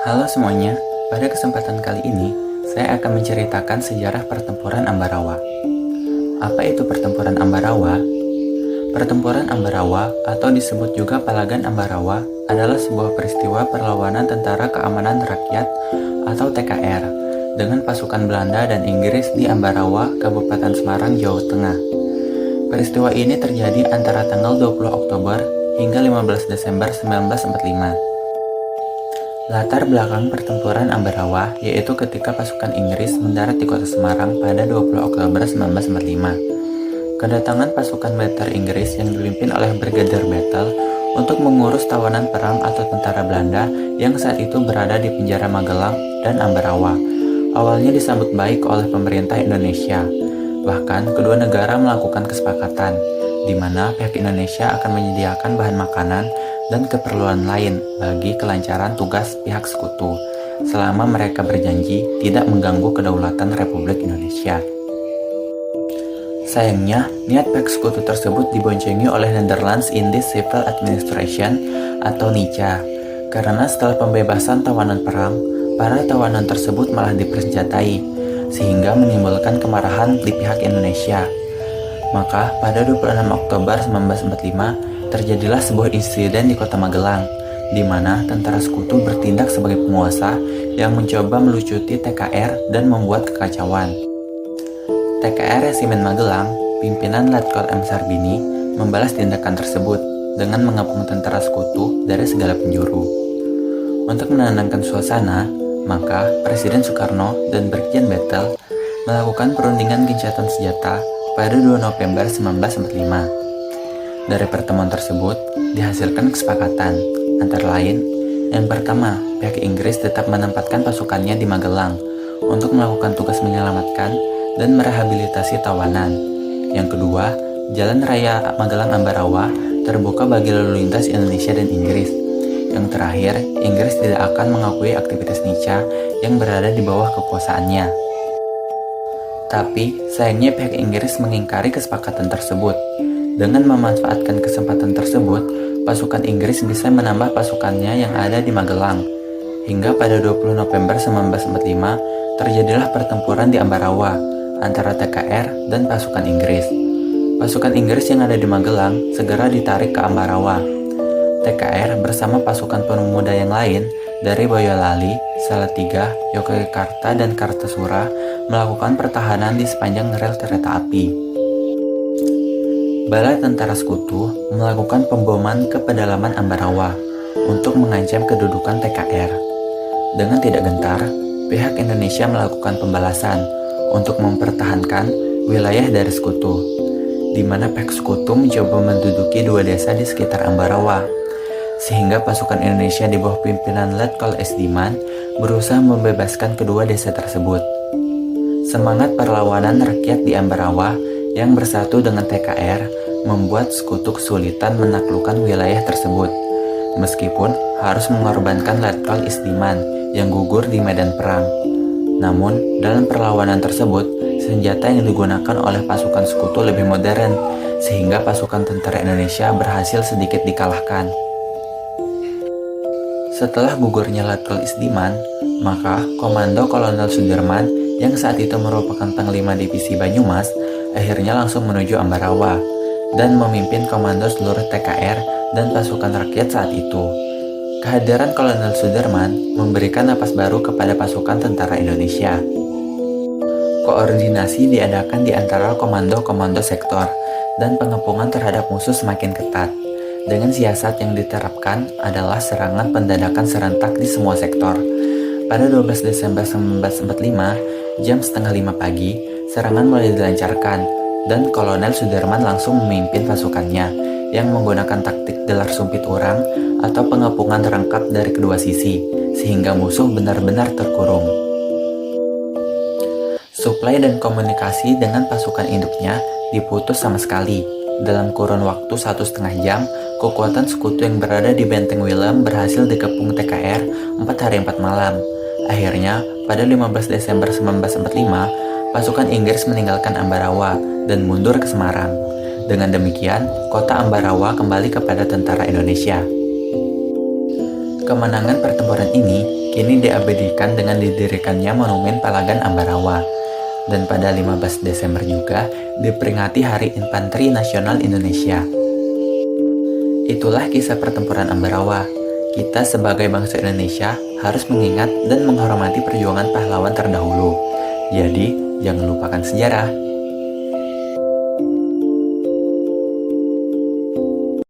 Halo semuanya, pada kesempatan kali ini saya akan menceritakan sejarah pertempuran Ambarawa. Apa itu pertempuran Ambarawa? Pertempuran Ambarawa atau disebut juga Palagan Ambarawa adalah sebuah peristiwa perlawanan Tentara Keamanan Rakyat atau TKR dengan pasukan Belanda dan Inggris di Ambarawa, Kabupaten Semarang, Jawa Tengah. Peristiwa ini terjadi antara tanggal 20 Oktober hingga 15 Desember 1945. Latar belakang pertempuran Ambarawa yaitu ketika pasukan Inggris mendarat di kota Semarang pada 20 Oktober 1945. Kedatangan pasukan militer Inggris yang dipimpin oleh Brigadier Battle untuk mengurus tawanan perang atau tentara Belanda yang saat itu berada di penjara Magelang dan Ambarawa. Awalnya disambut baik oleh pemerintah Indonesia. Bahkan kedua negara melakukan kesepakatan di mana pihak Indonesia akan menyediakan bahan makanan dan keperluan lain bagi kelancaran tugas pihak sekutu selama mereka berjanji tidak mengganggu kedaulatan Republik Indonesia. Sayangnya, niat pihak sekutu tersebut diboncengi oleh Netherlands Indies Civil Administration atau NICA, karena setelah pembebasan tawanan perang, para tawanan tersebut malah dipersenjatai, sehingga menimbulkan kemarahan di pihak Indonesia. Maka pada 26 Oktober 1945, terjadilah sebuah insiden di kota Magelang, di mana tentara sekutu bertindak sebagai penguasa yang mencoba melucuti TKR dan membuat kekacauan. TKR Resimen Magelang, pimpinan Letkol M. Sarbini, membalas tindakan tersebut dengan mengepung tentara sekutu dari segala penjuru. Untuk menenangkan suasana, maka Presiden Soekarno dan Brigjen Battle melakukan perundingan gencatan senjata pada 2 November 1945. Dari pertemuan tersebut, dihasilkan kesepakatan, antara lain, yang pertama, pihak Inggris tetap menempatkan pasukannya di Magelang untuk melakukan tugas menyelamatkan dan merehabilitasi tawanan. Yang kedua, jalan raya Magelang-Ambarawa terbuka bagi lalu lintas Indonesia dan Inggris. Yang terakhir, Inggris tidak akan mengakui aktivitas NICA yang berada di bawah kekuasaannya. Tapi, sayangnya pihak Inggris mengingkari kesepakatan tersebut. Dengan memanfaatkan kesempatan tersebut, pasukan Inggris bisa menambah pasukannya yang ada di Magelang. Hingga pada 20 November 1945, terjadilah pertempuran di Ambarawa antara TKR dan pasukan Inggris. Pasukan Inggris yang ada di Magelang segera ditarik ke Ambarawa. TKR bersama pasukan pemuda yang lain dari Boyolali, Salatiga, Yogyakarta, dan Kartasura melakukan pertahanan di sepanjang rel kereta api. Bala tentara sekutu melakukan pemboman ke pedalaman Ambarawa untuk mengancam kedudukan TKR. Dengan tidak gentar, pihak Indonesia melakukan pembalasan untuk mempertahankan wilayah dari sekutu, di mana pihak sekutu mencoba menduduki 2 desa di sekitar Ambarawa, sehingga pasukan Indonesia di bawah pimpinan Letkol S. Diman berusaha membebaskan kedua desa tersebut. Semangat perlawanan rakyat di Ambarawa yang bersatu dengan TKR membuat sekutu kesulitan menaklukkan wilayah tersebut, meskipun harus mengorbankan Letkol Isdiman yang gugur di medan perang. Namun, dalam perlawanan tersebut, senjata yang digunakan oleh pasukan sekutu lebih modern, sehingga pasukan tentara Indonesia berhasil sedikit dikalahkan. Setelah gugurnya Letkol Isdiman, maka Komando Kolonel Sudirman yang saat itu merupakan Panglima Divisi Banyumas akhirnya langsung menuju Ambarawa dan memimpin komando seluruh TKR dan pasukan rakyat saat itu. Kehadiran Kolonel Sudirman memberikan napas baru kepada pasukan tentara Indonesia. Koordinasi diadakan di antara komando-komando sektor dan pengepungan terhadap musuh semakin ketat. Dengan siasat yang diterapkan adalah serangan pendadakan serentak di semua sektor. Pada 12 Desember 1945, jam setengah 5 pagi, serangan mulai dilancarkan, dan Kolonel Sudirman langsung memimpin pasukannya yang menggunakan taktik gelar sumpit orang atau pengepungan rangkap dari kedua sisi, sehingga musuh benar-benar terkurung. Suplai dan komunikasi dengan pasukan induknya diputus sama sekali. Dalam kurun waktu 1,5 jam, kekuatan sekutu yang berada di Benteng Willem berhasil dikepung TKR 4 hari 4 malam. Akhirnya, pada 15 Desember 1945, pasukan Inggris meninggalkan Ambarawa dan mundur ke Semarang. Dengan demikian, kota Ambarawa kembali kepada tentara Indonesia. Kemenangan pertempuran ini kini diabadikan dengan didirikannya Monumen Palagan Ambarawa. Dan pada 15 Desember juga diperingati Hari Infanteri Nasional Indonesia. Itulah kisah pertempuran Ambarawa. Kita sebagai bangsa Indonesia harus mengingat dan menghormati perjuangan pahlawan terdahulu. Jadi, jangan lupakan sejarah.